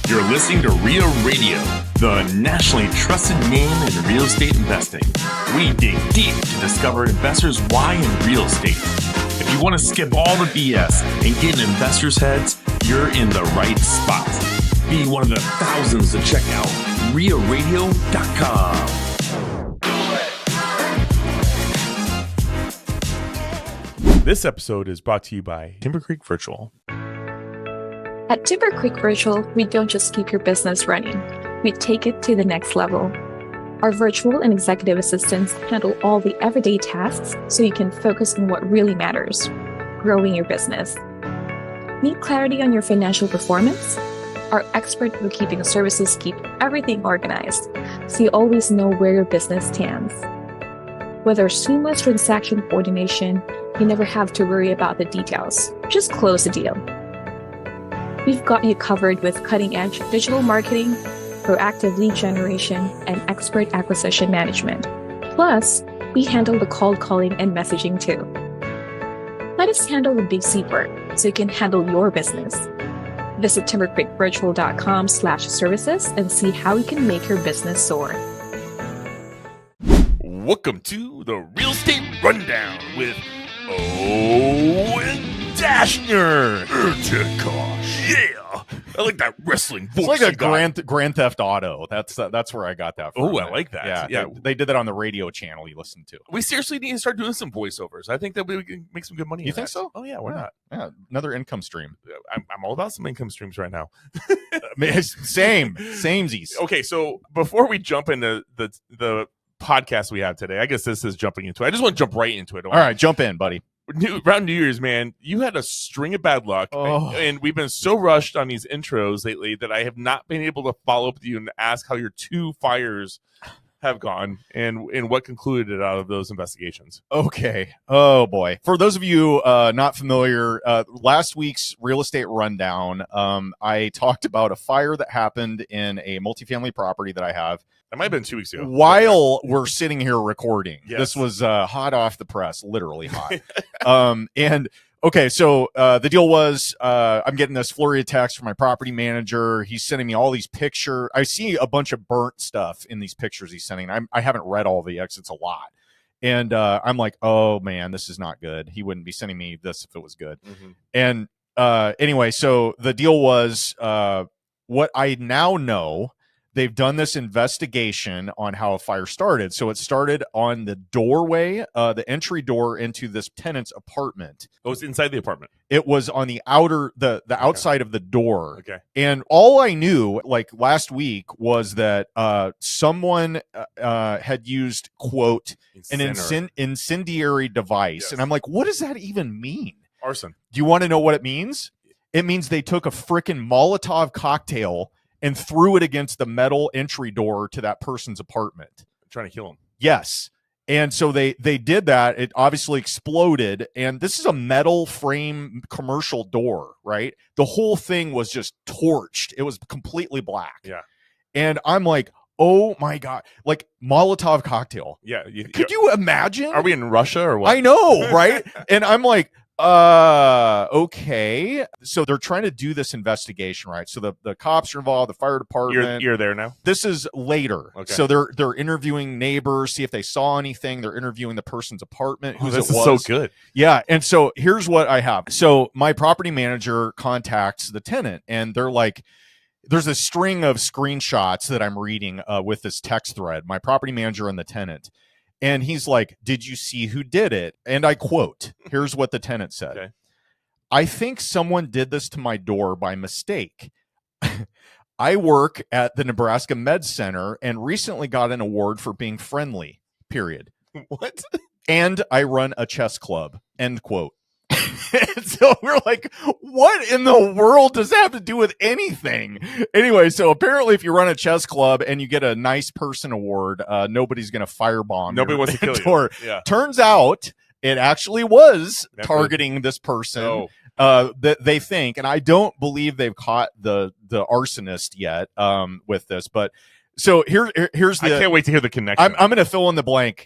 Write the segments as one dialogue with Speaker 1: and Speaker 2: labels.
Speaker 1: You're listening to REIA Radio, the nationally trusted name in real estate investing. We dig deep to discover investors' why in real estate. If you want to skip all the BS and get in investors' heads, you're in the right spot. Be one of the thousands to check out REIARadio.com. This episode is brought to you by Timber Creek Virtual.
Speaker 2: At Timber Creek Virtual, we don't just keep your business running, we take it to the next level. Our virtual and executive assistants handle all the everyday tasks so you can focus on what really matters, growing your business. Need clarity on your financial performance? Our expert bookkeeping services keep everything organized, so you always know where your business stands. With our seamless transaction coordination, you never have to worry about the details. Just close the deal. We've got you covered with cutting-edge digital marketing, proactive lead generation, and expert acquisition management. Plus, we handle the cold calling and messaging too. Let us handle the big C work so you can handle your business. Visit timbercreekvirtual.com/services and see how we can make your business soar.
Speaker 1: Welcome to the Real Estate Rundown with Owen Dashner. Kaasch. Yeah, I like that wrestling voice.
Speaker 3: It's like a Grand Theft Auto. That's where I got that from.
Speaker 1: Oh, I like that.
Speaker 3: Yeah. They did that on the radio channel you listen to.
Speaker 1: We seriously need to start doing some voisamers. I think that we can make some good money.
Speaker 3: You think so?
Speaker 1: Oh yeah, why not?
Speaker 3: Yeah, another income stream.
Speaker 1: I'm all about some income streams right now.
Speaker 3: Samesies.
Speaker 1: Okay, so before we jump into the podcast we have today, I guess this is jumping into it. I just want to jump right into it.
Speaker 3: All right, jump in, buddy.
Speaker 1: Around New Year's, man, you had a string of bad luck, and we've been so rushed on these intros lately that I have not been able to follow up with you and ask how your two fires have gone and what concluded out of those investigations.
Speaker 3: Okay. Oh, boy. For those of you not familiar, last week's Real Estate Rundown, I talked about a fire that happened in a multifamily property that I have.
Speaker 1: That might have been 2 weeks ago.
Speaker 3: While we're sitting here recording.
Speaker 1: Yes.
Speaker 3: This was hot off the press, literally hot. And okay, so the deal was I'm getting this flurry of text from my property manager. He's sending me all these pictures. I see a bunch of burnt stuff in these pictures he's sending. I haven't read all of the X. It's a lot. And I'm like, oh, man, this is not good. He wouldn't be sending me this if it was good. Mm-hmm. And anyway, so the deal was what I now know. They've done this investigation on how a fire started. So it started on the doorway, the entry door into this tenant's apartment.
Speaker 1: Oh, it's inside the apartment.
Speaker 3: It was on the outer, the outside of the door.
Speaker 1: Okay.
Speaker 3: And all I knew, like last week, was that someone had used, quote, an incendiary device. Yes. And I'm like, what does that even mean?
Speaker 1: Arson.
Speaker 3: Do you want to know what it means? It means they took a frickin' Molotov cocktail and threw it against the metal entry door to that person's apartment.
Speaker 1: Trying to kill him.
Speaker 3: Yes. And so they did that. It obviously exploded. And this is a metal frame commercial door, right? The whole thing was just torched. It was completely black.
Speaker 1: Yeah.
Speaker 3: And I'm like, oh my God, like Molotov cocktail.
Speaker 1: Yeah.
Speaker 3: Could you imagine?
Speaker 1: Are we in Russia or what?
Speaker 3: I know, right? And I'm like, okay. So they're trying to do this investigation, right? So the cops are involved, the fire department.
Speaker 1: You're there now?
Speaker 3: This is later.
Speaker 1: Okay.
Speaker 3: So they're interviewing neighbors, see if they saw anything. They're interviewing the person's apartment, whose it was.
Speaker 1: This is so good.
Speaker 3: Yeah. And so here's what I have. So my property manager contacts the tenant, and they're like, there's a string of screenshots that I'm reading with this text thread, my property manager and the tenant. And he's like, did you see who did it? And I quote, here's what the tenant said.
Speaker 1: Okay.
Speaker 3: I think someone did this to my door by mistake. I work at the Nebraska Med Center and recently got an award for being friendly, period.
Speaker 1: What?
Speaker 3: And I run a chess club, end quote. So we're like, what in the world does that have to do with anything? Anyway, so apparently if you run a chess club and you get a nice person award, nobody's going to firebomb.
Speaker 1: Nobody wants to kill
Speaker 3: door.
Speaker 1: You. Yeah.
Speaker 3: Turns out it actually was targeting this person that they think, and I don't believe they've caught the arsonist yet with this, but so here's the.
Speaker 1: I can't wait to hear the connection.
Speaker 3: I'm going to fill in the blanks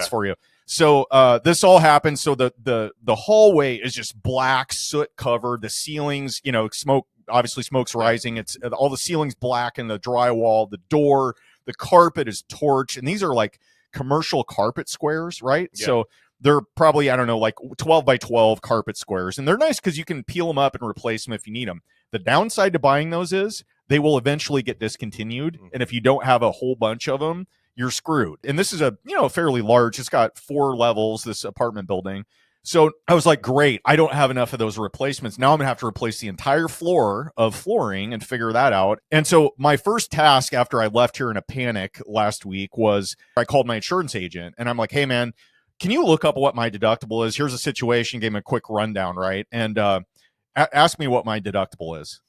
Speaker 3: for you. So this all happened. So the hallway is just black, soot covered. The ceilings, smoke obviously smoke's rising. It's all the ceiling's black and the drywall, the door, the carpet is torched. And these are like commercial carpet squares, right? Yeah. So they're probably, I don't know, like 12 by 12 carpet squares. And they're nice because you can peel them up and replace them if you need them. The downside to buying those is they will eventually get discontinued. And if you don't have a whole bunch of them, you're screwed. And this is a, fairly large, it's got 4 levels, this apartment building. So I was like, great, I don't have enough of those replacements. Now I'm gonna have to replace the entire floor of flooring and figure that out. And so my first task after I left here in a panic last week was I called my insurance agent and I'm like, hey man, can you look up what my deductible is? Here's a situation, gave him a quick rundown, right? And ask me what my deductible is.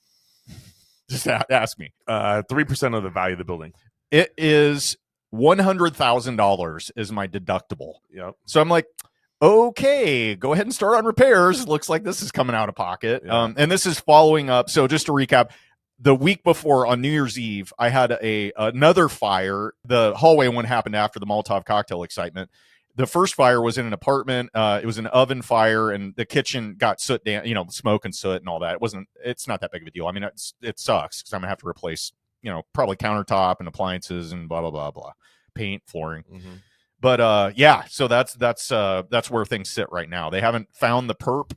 Speaker 3: Just ask me.
Speaker 4: 3% of the value of the building.
Speaker 3: It is $100,000 is my deductible.
Speaker 4: Yep.
Speaker 3: So I'm like, okay, go ahead and start on repairs. Looks like this is coming out of pocket.
Speaker 4: Yeah.
Speaker 3: And this is following up. So just to recap, the week before on New Year's Eve, I had another fire. The hallway one happened after the Molotov cocktail excitement. The first fire was in an apartment. It was an oven fire, and the kitchen got soot down, smoke and soot and all that. It's not that big of a deal. I mean, it sucks because I'm gonna have to replace, probably countertop and appliances and blah, blah, blah, blah, paint, flooring.
Speaker 4: Mm-hmm.
Speaker 3: But yeah, so that's where things sit right now. They haven't found the perp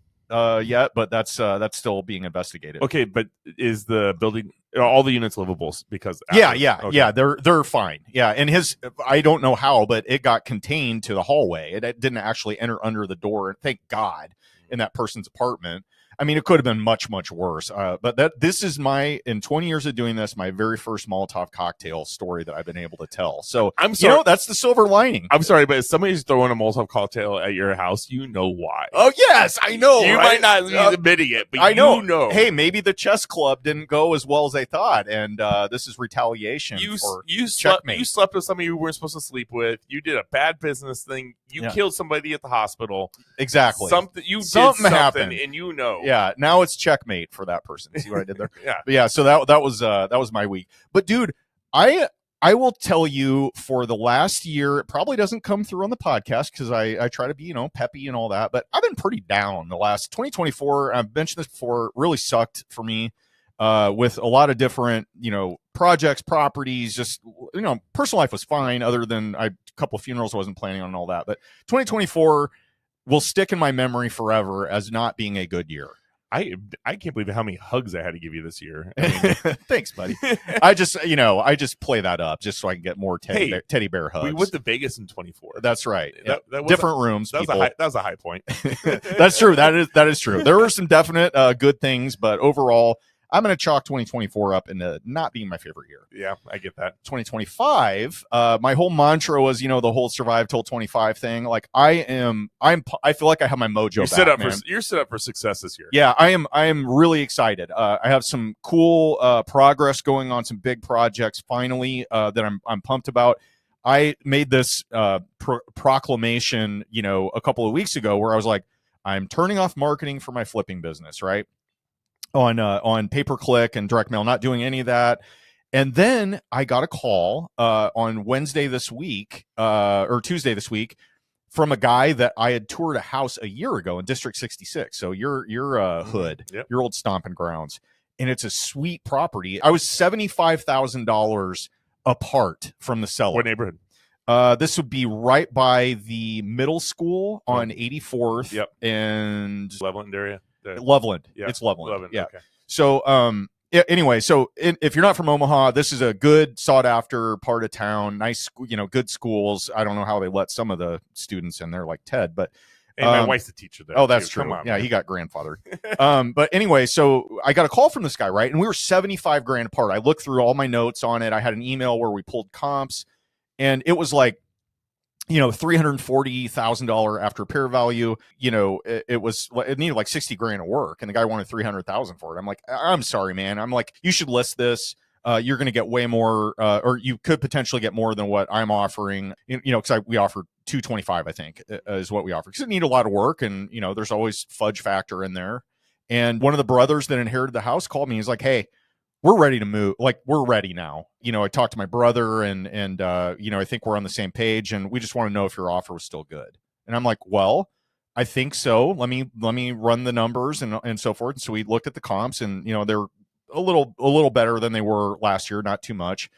Speaker 3: yet, but that's still being investigated.
Speaker 4: Okay, but is the building, all the units livable? Because
Speaker 3: yeah, they're fine. Yeah, and I don't know how, but it got contained to the hallway. It didn't actually enter under the door. Thank God, in that person's apartment. I mean, it could have been much, much worse. But this is in 20 years of doing this, my very first Molotov cocktail story that I've been able to tell. So
Speaker 4: I'm sorry,
Speaker 3: that's the silver lining.
Speaker 4: I'm sorry, but if somebody's throwing a Molotov cocktail at your house, you know why.
Speaker 3: Oh yes, I know.
Speaker 4: You
Speaker 3: right?
Speaker 4: might not be admitting it, but
Speaker 3: I know.
Speaker 4: You know.
Speaker 3: Hey, maybe the chess club didn't go as well as they thought, and this is retaliation.
Speaker 4: You slept with somebody you weren't supposed to sleep with. You did a bad business thing. You killed somebody at the hospital.
Speaker 3: Exactly.
Speaker 4: Something happened, and
Speaker 3: Yeah. Now it's checkmate for that person. See what I did there?
Speaker 4: Yeah.
Speaker 3: But yeah. So that was my week. But dude, I will tell you, for the last year, it probably doesn't come through on the podcast because I try to be peppy and all that. But I've been pretty down the last 2024. I've mentioned this before. Really sucked for me. With a lot of different, projects, properties, just, personal life was fine other than a couple of funerals I wasn't planning on and all that. But 2024 will stick in my memory forever as not being a good year.
Speaker 4: I can't believe how many hugs I had to give you this year. I mean,
Speaker 3: thanks, buddy. I just play that up just so I can get more teddy bear hugs.
Speaker 4: We went to Vegas in 24.
Speaker 3: That's right.
Speaker 4: That
Speaker 3: different rooms.
Speaker 4: That was a high point.
Speaker 3: That's true. That is true. There were some definite good things, but overall, I'm going to chalk 2024 up into not being my favorite year.
Speaker 4: Yeah, I get that.
Speaker 3: 2025, my whole mantra was, the whole survive till 25 thing. Like I feel like I have my mojo back.
Speaker 4: You're set up for success this year.
Speaker 3: Yeah, I am really excited. I have some cool progress going on, some big projects finally that I'm pumped about. I made this proclamation, a couple of weeks ago where I was like, I'm turning off marketing for my flipping business, right? On pay-per-click and direct mail, not doing any of that. And then I got a call on Wednesday this week, or Tuesday this week, from a guy that I had toured a house a year ago in District 66. So your hood,
Speaker 4: Yep.
Speaker 3: Your old stomping grounds. And it's a sweet property. I was $75,000 apart from the seller.
Speaker 4: What neighborhood?
Speaker 3: This would be right by the middle school on 84th.
Speaker 4: Yep.
Speaker 3: And
Speaker 4: Loveland area.
Speaker 3: Loveland.
Speaker 4: Yeah.
Speaker 3: It's Loveland. Yeah.
Speaker 4: Okay.
Speaker 3: So, anyway, if you're not from Omaha, this is a good sought after part of town. Nice, good schools. I don't know how they let some of the students in there, like Ted, but
Speaker 4: and my wife's a teacher there.
Speaker 3: Oh, that's
Speaker 4: too.
Speaker 3: true.
Speaker 4: On,
Speaker 3: yeah, man. He got grandfathered. But anyway, so I got a call from this guy, right? And we were 75 grand apart. I looked through all my notes on it. I had an email where we pulled comps, and it was like, $340,000 after repair value. It needed like 60 grand of work, and the guy wanted 300,000 for it. I'm like, I'm sorry, man. I'm like, you should list this. You're going to get way more, or you could potentially get more than what I'm offering. Because we offer 225, I think, is what we offer. Because it need a lot of work, and there's always fudge factor in there. And one of the brothers that inherited the house called me. He's like, hey, we're ready to move. Like, we're ready now. I talked to my brother and I think we're on the same page, and we just want to know if your offer was still good. And I'm like, well, I think so. Let me run the numbers and so forth. And so we looked at the comps, and they're a little better than they were last year, not too much.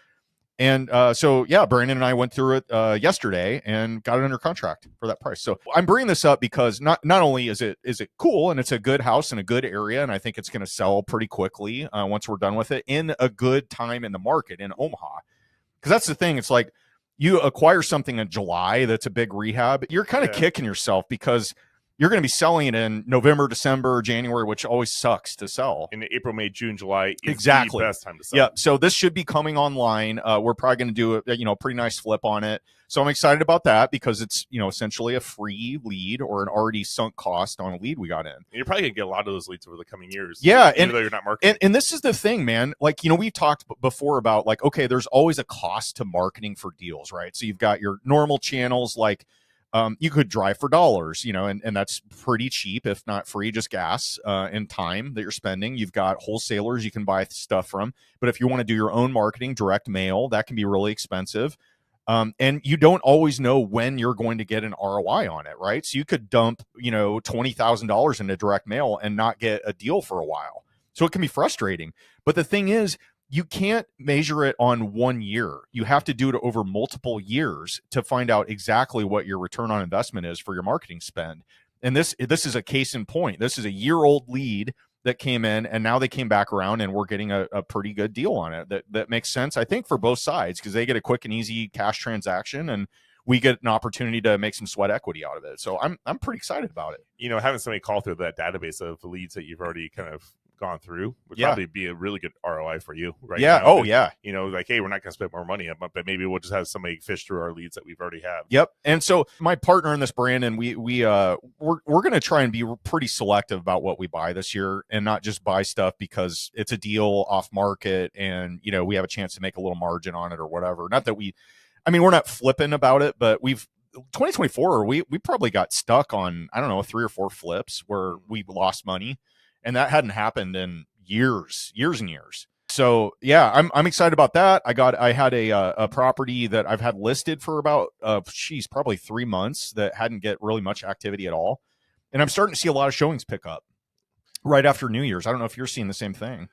Speaker 3: And so, yeah, Brandon and I went through it yesterday and got it under contract for that price. So I'm bringing this up because not only is it cool and it's a good house in a good area, and I think it's going to sell pretty quickly once we're done with it in a good time in the market in Omaha. Because that's the thing. It's like you acquire something in July that's a big rehab. You're kind of kicking yourself because you're going to be selling it in November, December, January, which always sucks to sell.
Speaker 4: In April, May, June, July is
Speaker 3: exactly
Speaker 4: the best time to sell.
Speaker 3: Yeah, so this should be coming online. We're probably going to do a pretty nice flip on it. So I'm excited about that because it's essentially a free lead or an already sunk cost on a lead we got in. And
Speaker 4: you're probably going to get a lot of those leads over the coming years.
Speaker 3: Yeah,
Speaker 4: even though you're not marketing.
Speaker 3: And this is the thing, man. Like we talked before about like, okay, there's always a cost to marketing for deals, right? So you've got your normal channels like. You could drive for dollars, and that's pretty cheap, if not free, just gas and time that you're spending. You've got wholesalers you can buy stuff from. But if you want to do your own marketing, direct mail, that can be really expensive. And you don't always know when you're going to get an ROI on it, right? So you could dump, $20,000 into direct mail and not get a deal for a while. So it can be frustrating. But the thing is, you can't measure it on 1 year. You have to do it over multiple years to find out exactly what your return on investment is for your marketing spend. And this is a case in point. This is a year-old lead that came in, and now they came back around, and we're getting a pretty good deal on it. That makes sense, I think, for both sides because they get a quick and easy cash transaction, and we get an opportunity to make some sweat equity out of it. So I'm pretty excited about it.
Speaker 4: Having somebody call through that database of the leads that you've already kind of gone through would probably be a really good ROI for you, right?
Speaker 3: Yeah.
Speaker 4: Now. Like, hey, we're not going to spend more money, but maybe we'll just have somebody fish through our leads that we've already have.
Speaker 3: Yep. And so my partner in this, Brandon, we're going to try and be pretty selective about what we buy this year and not just buy stuff because it's a deal off market and we have a chance to make a little margin on it or whatever. Not that we're not flipping about it, but 2024 we probably got stuck on 3 or 4 flips where we lost money. And that hadn't happened in years and years. So yeah, I'm excited about that. I had a property that I've had listed for about probably 3 months that hadn't get really much activity at all, and I'm starting to see a lot of showings pick up right after New Year's. I don't know if you're seeing the same thing.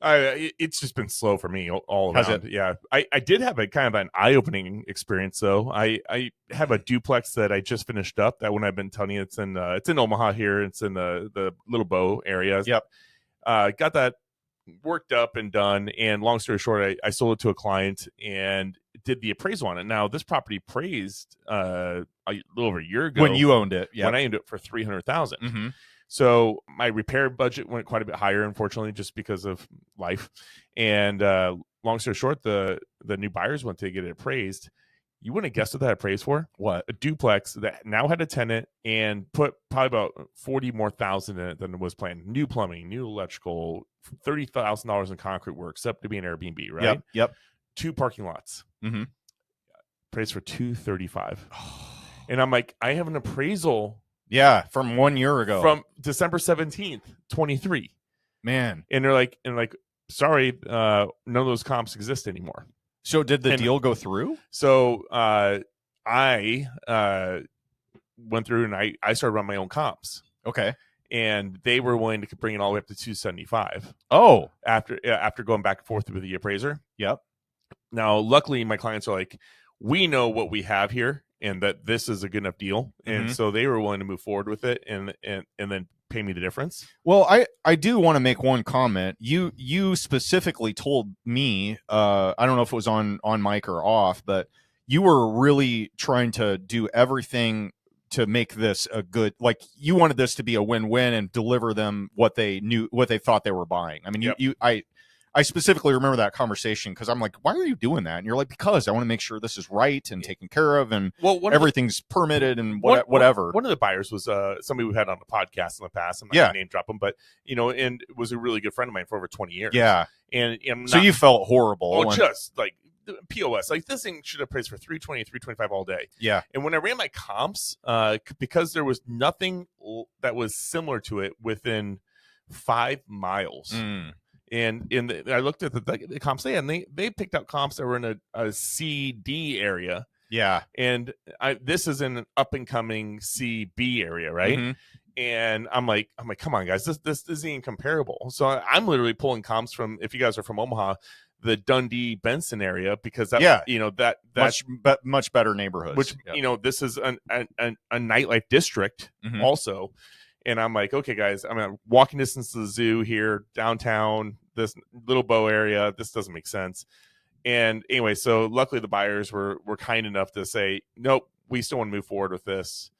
Speaker 4: It's just been slow for me all around. Has it? Yeah, I did have a kind of an eye-opening experience though. I have a duplex that I just finished up. That one I've been telling you, it's in Omaha here. It's in the Little Bow area.
Speaker 3: Yep.
Speaker 4: Got that worked up and done. And long story short, I sold it to a client and did the appraisal on it. Now this property appraised a little over a year ago
Speaker 3: when you owned it.
Speaker 4: Yeah, when I owned it for $300,000.
Speaker 3: Mm-hmm.
Speaker 4: So my repair budget went quite a bit higher, unfortunately, just because of life. And long story short, the new buyers went to get it appraised. You wouldn't have guessed what that appraised for?
Speaker 3: What?
Speaker 4: A duplex that now had a tenant and put probably about $40,000 more in it than it was planned. New plumbing, new electrical, $30,000 in concrete work, except to be an Airbnb, right?
Speaker 3: Yep.
Speaker 4: 2 parking lots.
Speaker 3: Mm-hmm.
Speaker 4: Appraised for $235,000. And I'm like, I have an appraisal.
Speaker 3: Yeah, from 1 year ago.
Speaker 4: From December 17th, 23.
Speaker 3: Man.
Speaker 4: And they're like, sorry, none of those comps exist anymore.
Speaker 3: So did the deal go through?
Speaker 4: So I went through and I started running my own comps.
Speaker 3: Okay.
Speaker 4: And they were willing to bring it all the way up to $275,000.
Speaker 3: Oh.
Speaker 4: After going back and forth with the appraiser.
Speaker 3: Yep.
Speaker 4: Now, luckily, my clients are like, we know what we have here and that this is a good enough deal. And so they were willing to move forward with it and then pay me the difference.
Speaker 3: Well, I do want to make one comment. You specifically told me, I don't know if it was on mic or off, but you were really trying to do everything to make this a good, like you wanted this to be a win-win and deliver them what they thought they were buying. I mean, I specifically remember that conversation because I'm like, why are you doing that? And you're like, because I want to make sure this is right and taken care of and everything's permitted and whatever.
Speaker 4: One of the buyers was somebody we had on the podcast in the past. I'm not going to name drop him, but and it was a really good friend of mine for over 20 years.
Speaker 3: Yeah.
Speaker 4: And
Speaker 3: so you felt horrible.
Speaker 4: Oh, just like POS. Like this thing should have priced for $320, $325 all day.
Speaker 3: Yeah.
Speaker 4: And when I ran my comps, because there was nothing that was similar to it within 5 miles. And I looked at the comps they had, and they picked out comps that were in a C, D area.
Speaker 3: Yeah.
Speaker 4: And this is in an up-and-coming C, B area, right? And I'm like, come on, guys, this isn't even comparable. So I'm literally pulling comps from, if you guys are from Omaha, the Dundee Benson area, because that's
Speaker 3: much better neighborhoods.
Speaker 4: Which this is a nightlife district also. And I'm like, okay, guys, I'm at walking distance to the zoo here, downtown, this Little Bow area. This doesn't make sense. And anyway, so luckily the buyers were kind enough to say, nope, we still want to move forward with this.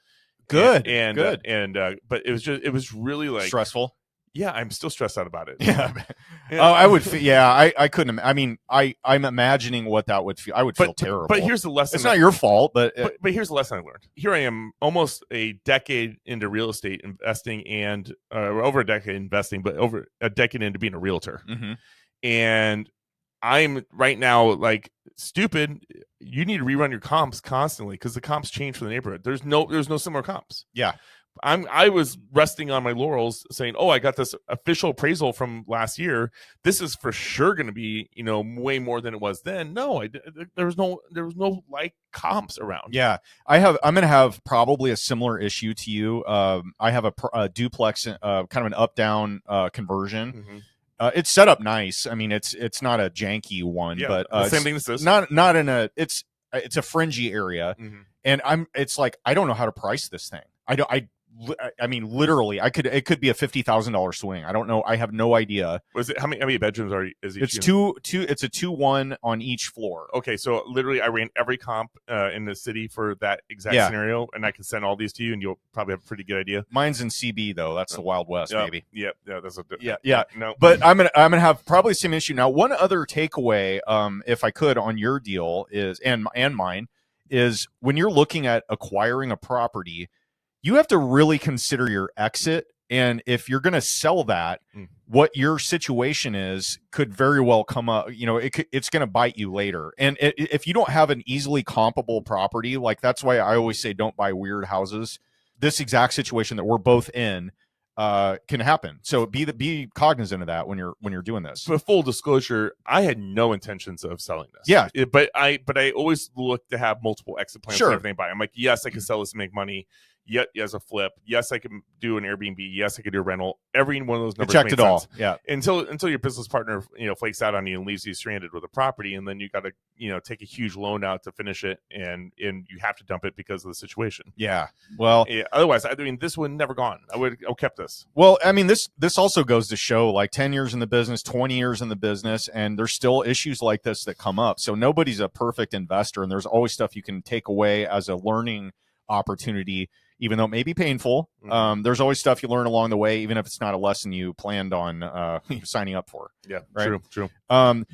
Speaker 3: Good.
Speaker 4: But it was really like
Speaker 3: stressful.
Speaker 4: Yeah, I'm still stressed out about it.
Speaker 3: Yeah. Oh, I would. I couldn't. I mean, I'm imagining what that would feel. I would feel terrible.
Speaker 4: But here's the lesson.
Speaker 3: It's not your fault, but
Speaker 4: here's the lesson I learned. Here I am, almost a decade into real estate investing, and over a decade investing, but over a decade into being a realtor. And I'm right now like, stupid. You need to rerun your comps constantly because the comps change for the neighborhood. There's no similar comps.
Speaker 3: Yeah.
Speaker 4: I was resting on my laurels saying, oh, I got this official appraisal from last year. This is for sure going to be, way more than it was then. No, there was no like comps around.
Speaker 3: Yeah. I'm going to have probably a similar issue to you. I have a duplex, kind of an up down conversion. It's set up nice. I mean, it's not a janky one, but
Speaker 4: the same thing as this.
Speaker 3: Not in a, it's a fringy area. And it's like, I don't know how to price this thing. I mean, literally, it could be a $50,000 swing. I don't know. I have no idea.
Speaker 4: Was it how many bedrooms is each?
Speaker 3: It's two. It's a 2-1 on each floor.
Speaker 4: Okay, so literally, I ran every comp in the city for that exact scenario, and I can send all these to you, and you'll probably have a pretty good idea.
Speaker 3: Mine's in CB though. That's the Wild West, baby.
Speaker 4: Yeah, that's
Speaker 3: no. But I'm gonna have probably the same issue now. One other takeaway, if I could, on your deal is and mine is when you're looking at acquiring a property, you have to really consider your exit. And if you're going to sell that, what your situation is could very well come up. It's going to bite you later. And if you don't have an easily comparable property, like that's why I always say don't buy weird houses. This exact situation that we're both in can happen. So be cognizant of that when you're doing this.
Speaker 4: For full disclosure, I had no intentions of selling this.
Speaker 3: Yeah,
Speaker 4: but I always look to have multiple exit plans for everything I buy. I'm like, yes, I can sell this and make money. Yet as a flip, yes, I can do an Airbnb. Yes, I could do a rental. Every one of those numbers
Speaker 3: checked it all. Yeah.
Speaker 4: Until your business partner flakes out on you and leaves you stranded with a property, and then you got to take a huge loan out to finish it, and you have to dump it because of the situation.
Speaker 3: Yeah. Well,
Speaker 4: otherwise, I mean, this would never gone. I would have kept this.
Speaker 3: Well, I mean, this also goes to show like 10 years in the business, 20 years in the business, and there's still issues like this that come up. So nobody's a perfect investor, and there's always stuff you can take away as a learning opportunity. Even though it may be painful, there's always stuff you learn along the way, even if it's not a lesson you planned on signing up for.
Speaker 4: Yeah,
Speaker 3: right?
Speaker 4: True.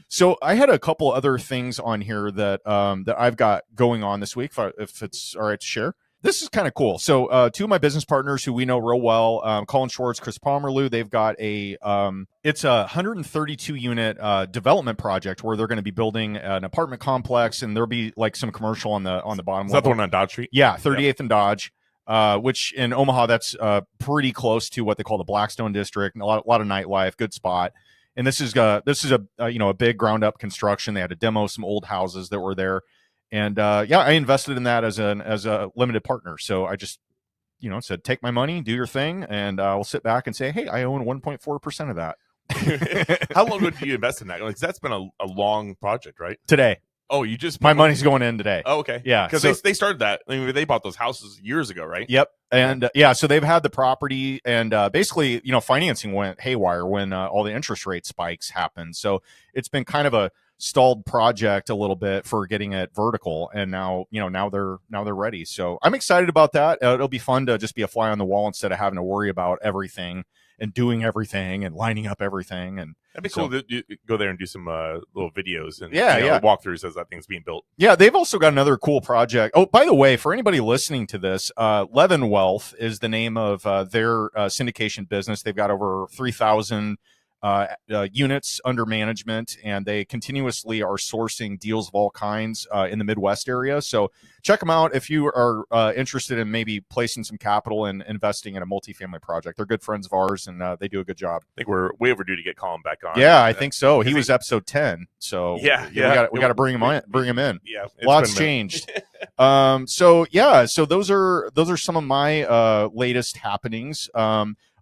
Speaker 3: So I had a couple other things on here that I've got going on this week, if it's all right to share. This is kind of cool. So two of my business partners who we know real well, Colin Schwartz, Chris Pomerlew, they've got it's a 132 unit development project where they're going to be building an apartment complex, and there'll be like some commercial on the bottom.
Speaker 4: Is that the one on Dodge Street?
Speaker 3: Yeah, 38th and Dodge. Which in Omaha, that's pretty close to what they call the Blackstone district, and a lot of nightlife, good spot. And this is a big ground up construction. They had to demo some old houses that were there, and I invested in that as a limited partner. So I just said, take my money, do your thing, and I'll sit back and say, hey, I own 1.4% of that.
Speaker 4: How long did you invest in that? Like, that's been a long project, right?
Speaker 3: Today.
Speaker 4: Oh, you just
Speaker 3: my money's going in today.
Speaker 4: Oh, okay.
Speaker 3: Yeah,
Speaker 4: because they started that. I mean, they bought those houses years ago, right?
Speaker 3: Yep. And so they've had the property, and basically, financing went haywire when all the interest rate spikes happened. So it's been kind of a stalled project a little bit for getting it vertical, and now they're ready. So I'm excited about that. It'll be fun to just be a fly on the wall instead of having to worry about everything and doing everything and lining up everything. And
Speaker 4: that'd be cool to go there and do some little videos and walkthroughs as that thing's being built.
Speaker 3: Yeah, they've also got another cool project. Oh, by the way, for anybody listening to this, Levin Wealth is the name of their syndication business. They've got over 3,000 units under management, and they continuously are sourcing deals of all kinds in the Midwest area. So check them out if you are interested in maybe placing some capital and investing in a multifamily project. They're good friends of ours, and they do a good job.
Speaker 4: I think we're way overdue to get Colin back on.
Speaker 3: Yeah, I think so. He was episode 10, so we got to bring him in.
Speaker 4: Yeah,
Speaker 3: lots changed. So those are some of my latest happenings.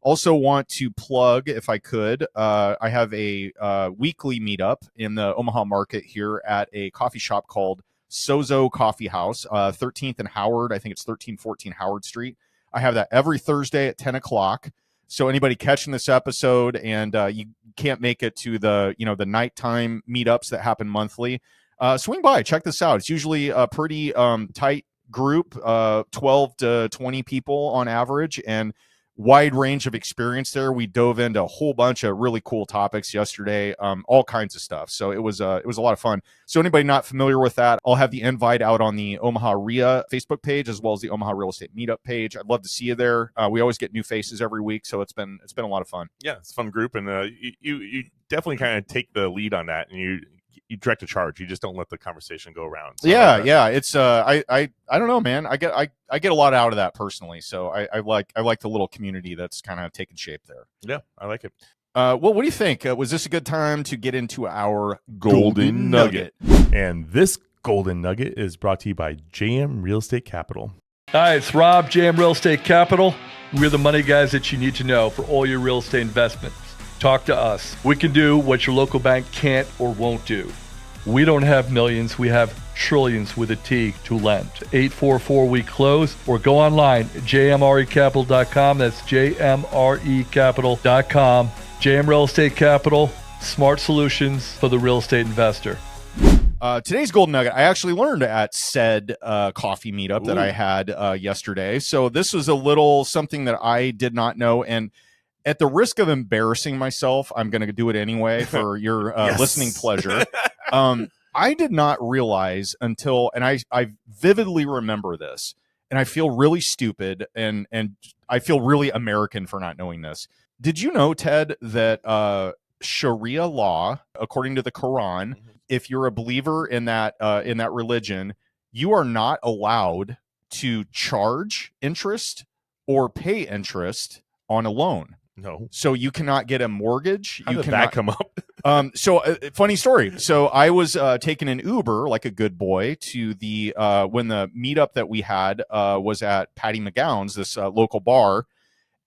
Speaker 3: Also want to plug, if I could, I have a weekly meetup in the Omaha market here at a coffee shop called Sozo Coffee House, 13th and Howard. I think it's 1314 Howard Street. I have that every Thursday at 10 o'clock. So anybody catching this episode and you can't make it to the nighttime meetups that happen monthly, swing by, check this out. It's usually a pretty tight group, 12 to 20 people on average, and wide range of experience there. We dove into a whole bunch of really cool topics yesterday, all kinds of stuff. So it was a lot of fun. So anybody not familiar with that, I'll have the invite out on the Omaha REIA Facebook page as well as the Omaha Real Estate Meetup page. I'd love to see you there. We always get new faces every week, so it's been a lot of fun.
Speaker 4: Yeah, it's a fun group, and you definitely kind of take the lead on that, and you direct a charge. You just don't let the conversation go around. So
Speaker 3: it's I don't know, man. I get a lot out of that personally. So I like the little community that's kind of taking shape there.
Speaker 4: Yeah, I like it.
Speaker 3: Well, what do you think? Was this a good time to get into our golden nugget?
Speaker 4: And this golden nugget is brought to you by JM Real Estate Capital.
Speaker 5: Hi, it's Rob, JM Real Estate Capital. We're the money guys that you need to know for all your real estate investments. Talk to us. We can do what your local bank can't or won't do. We don't have millions, we have trillions with a T to lend. 844 we close, or go online at jmrecapital.com. That's jmrecapital.com. JM Real Estate Capital, smart solutions for the real estate investor.
Speaker 3: Today's golden nugget, I actually learned at said coffee meetup that I had yesterday. So this was a little something that I did not know, and at the risk of embarrassing myself, I'm going to do it anyway for your listening pleasure. I did not realize until, and I vividly remember this, and I feel really stupid, and I feel really American for not knowing this. Did you know, Ted, that Sharia law, according to the Quran, if you're a believer in that religion, you are not allowed to charge interest or pay interest on a loan.
Speaker 4: No.
Speaker 3: So you cannot get a mortgage.
Speaker 4: How did that come up?
Speaker 3: Funny story. So I was taking an Uber like a good boy to the when the meetup that we had was at Patty McGowan's, this local bar.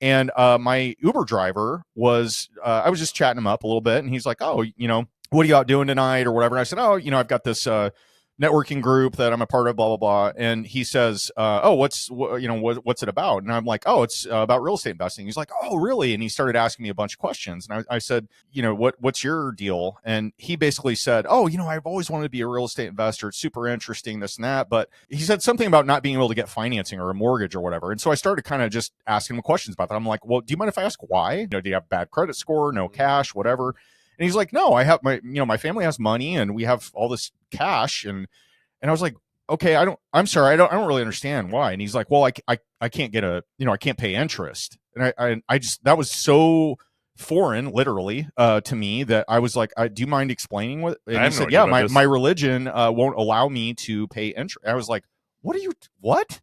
Speaker 3: And my Uber driver was, I was just chatting him up a little bit, and he's like, oh, what are you out doing tonight or whatever? And I said, oh, I've got this networking group that I'm a part of, blah, blah, blah. And he says, oh, what's it about? And I'm like, oh, it's about real estate investing. He's like, oh, really? And he started asking me a bunch of questions. And I said, what's your deal? And he basically said, oh, I've always wanted to be a real estate investor. It's super interesting, this and that. But he said something about not being able to get financing or a mortgage or whatever. And so I started kind of just asking him questions about that. I'm like, well, do you mind if I ask why? Do you have bad credit score, no cash, whatever? And he's like, no, I have my family has money and we have all this cash. And I was like, okay, I'm sorry. I don't really understand why. And he's like, well, I can't get I can't pay interest. And I just, that was so foreign, literally, to me, that I was like, do you mind explaining what? And he said, yeah, my religion won't allow me to pay interest. I was like, what?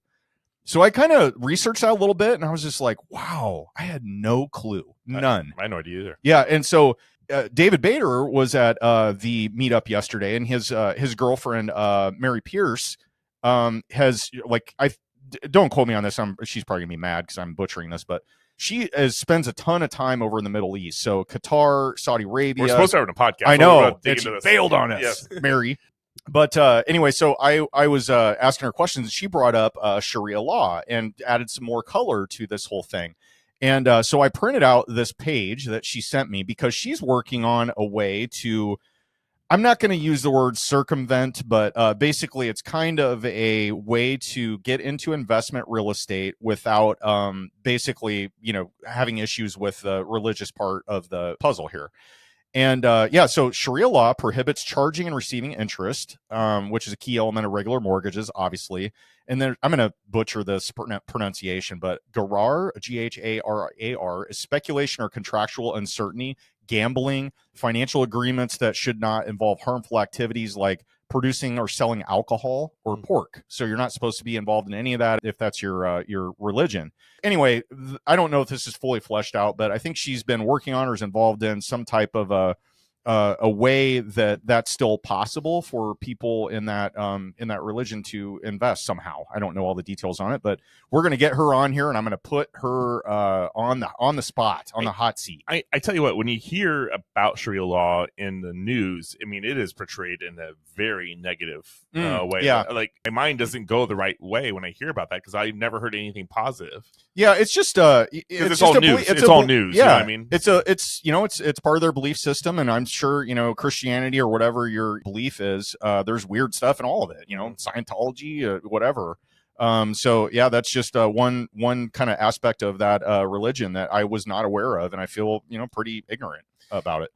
Speaker 3: So I kind of researched that a little bit, and I was just like, wow, I had no clue. None.
Speaker 4: I had no idea either.
Speaker 3: Yeah. And so David Bader was at the meetup yesterday, and his girlfriend, Mary Pierce, has, like, don't quote me on this. She's probably gonna be mad because I'm butchering this, but she spends a ton of time over in the Middle East. So Qatar, Saudi Arabia.
Speaker 4: We're supposed to have a podcast.
Speaker 3: I know. She bailed on us, yes. Mary. But anyway, so I was asking her questions, and she brought up Sharia law and added some more color to this whole thing. And so I printed out this page that she sent me because she's working on a way to, I'm not going to use the word circumvent, but basically it's kind of a way to get into investment real estate without basically, having issues with the religious part of the puzzle here. And so Sharia law prohibits charging and receiving interest, which is a key element of regular mortgages, obviously. And then I'm going to butcher this pronunciation, but gharar, Gharar, is speculation or contractual uncertainty, gambling, financial agreements that should not involve harmful activities like producing or selling alcohol or pork. So you're not supposed to be involved in any of that if that's your religion. Anyway, I don't know if this is fully fleshed out, but I think she's been working on or is involved in some type of a way that's still possible for people in that religion to invest somehow. I don't know all the details on it, but we're going to get her on here, and I'm going to put her on the spot, on the hot seat.
Speaker 4: I tell you what, when you hear about Sharia law in the news, I mean, it is portrayed in a very negative way.
Speaker 3: Yeah.
Speaker 4: Like, my mind doesn't go the right way when I hear about that, because I've never heard anything positive.
Speaker 3: Yeah, it's just
Speaker 4: it's all news. It's all news.
Speaker 3: Yeah,
Speaker 4: you know what I mean,
Speaker 3: it's part of their belief system, and I'm sure Christianity or whatever your belief is. There's weird stuff in all of it. Scientology, whatever. So yeah, that's just one kind of aspect of that religion that I was not aware of, and I feel pretty ignorant about it.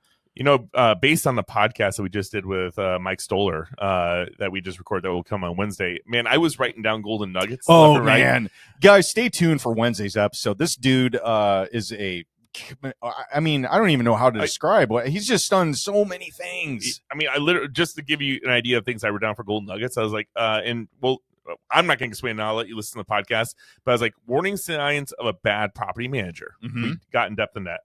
Speaker 4: Based on the podcast that we just did with Mike Stoller that we just recorded that will come on Wednesday, man, I was writing down golden nuggets.
Speaker 3: Oh, man. Guys, stay tuned for Wednesday's episode. This dude is I don't even know how to describe what he's just done so many things.
Speaker 4: I mean, I literally, just to give you an idea of things I wrote down for golden nuggets, I was like, I'm not going to explain it now. I'll let you listen to the podcast. But I was like, warning signs of a bad property manager.
Speaker 3: Mm-hmm.
Speaker 4: We got in depth in that.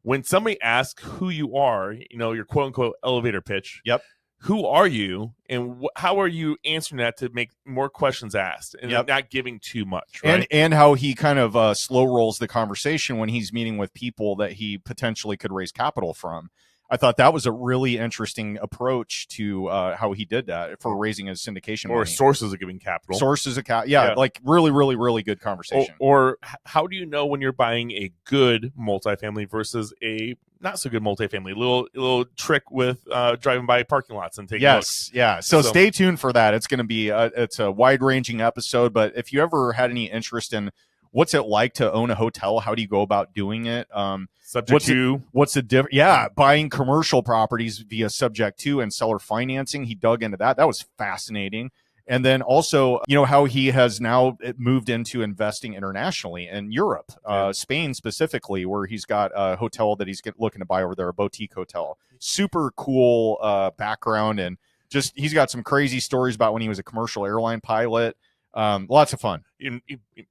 Speaker 4: When somebody asks who you are, your quote unquote elevator pitch.
Speaker 3: Yep.
Speaker 4: Who are you, and how are you answering that to make more questions asked and not giving too much, right?
Speaker 3: And how he kind of slow rolls the conversation when he's meeting with people that he potentially could raise capital from. I thought that was a really interesting approach to how he did that for raising his syndication
Speaker 4: or
Speaker 3: money.
Speaker 4: Sources of giving capital.
Speaker 3: Sources of capital. Yeah, like really, really, really good conversation.
Speaker 4: Or how do you know when you're buying a good multifamily versus a not so good multifamily? Little trick with driving by parking lots and taking looks.
Speaker 3: Yeah. So stay tuned for that. It's going to be it's a wide ranging episode. But if you ever had any interest in what's it like to own a hotel, how do you go about doing it?
Speaker 4: What's
Speaker 3: the difference? Yeah, buying commercial properties via subject to and seller financing. He dug into that. That was fascinating. And then also, how he has now moved into investing internationally in Europe, Spain specifically, where he's got a hotel that he's looking to buy over there, a boutique hotel. Super cool background, and just he's got some crazy stories about when he was a commercial airline pilot. Lots of fun.
Speaker 4: You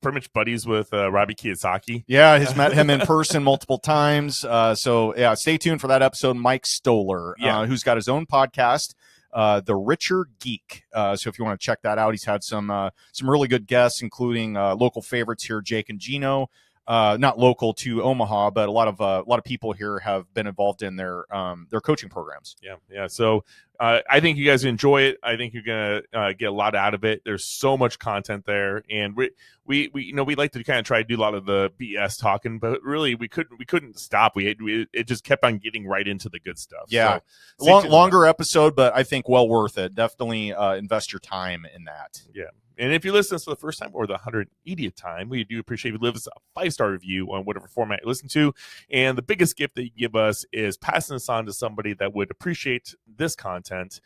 Speaker 4: pretty much buddies with Robbie Kiyosaki.
Speaker 3: Yeah, he's met him in person multiple times. Stay tuned for that episode. Mike Stoller, who's got his own podcast, The Richer Geek. So if you want to check that out, he's had some really good guests, including local favorites here, Jake and Gino. Not local to Omaha, but a lot of people here have been involved in their coaching programs.
Speaker 4: Yeah. So I think you guys enjoy it. I think you're gonna get a lot out of it. There's so much content there, and we like to kind of try to do a lot of the BS talking, but really we couldn't stop. It just kept on getting right into the good stuff.
Speaker 3: Yeah, so, longer episode, but I think well worth it. Definitely invest your time in that.
Speaker 4: Yeah. And if you listen to us for the first time or the 180th time, we do appreciate if you leave us a 5-star review on whatever format you listen to. And the biggest gift that you give us is passing this on to somebody that would appreciate this content,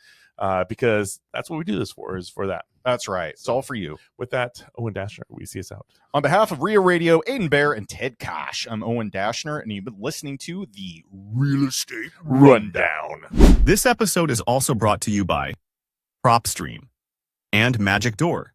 Speaker 4: because that's what we do this for, is for that.
Speaker 3: That's right. It's all for you.
Speaker 4: With that, Owen Dashner, we see us out.
Speaker 3: On behalf of REIA Radio, Aiden Bear, and Ted Kaasch, I'm Owen Dashner, and you've been listening to the Real Estate Rundown.
Speaker 6: This episode is also brought to you by PropStream and Magic Door.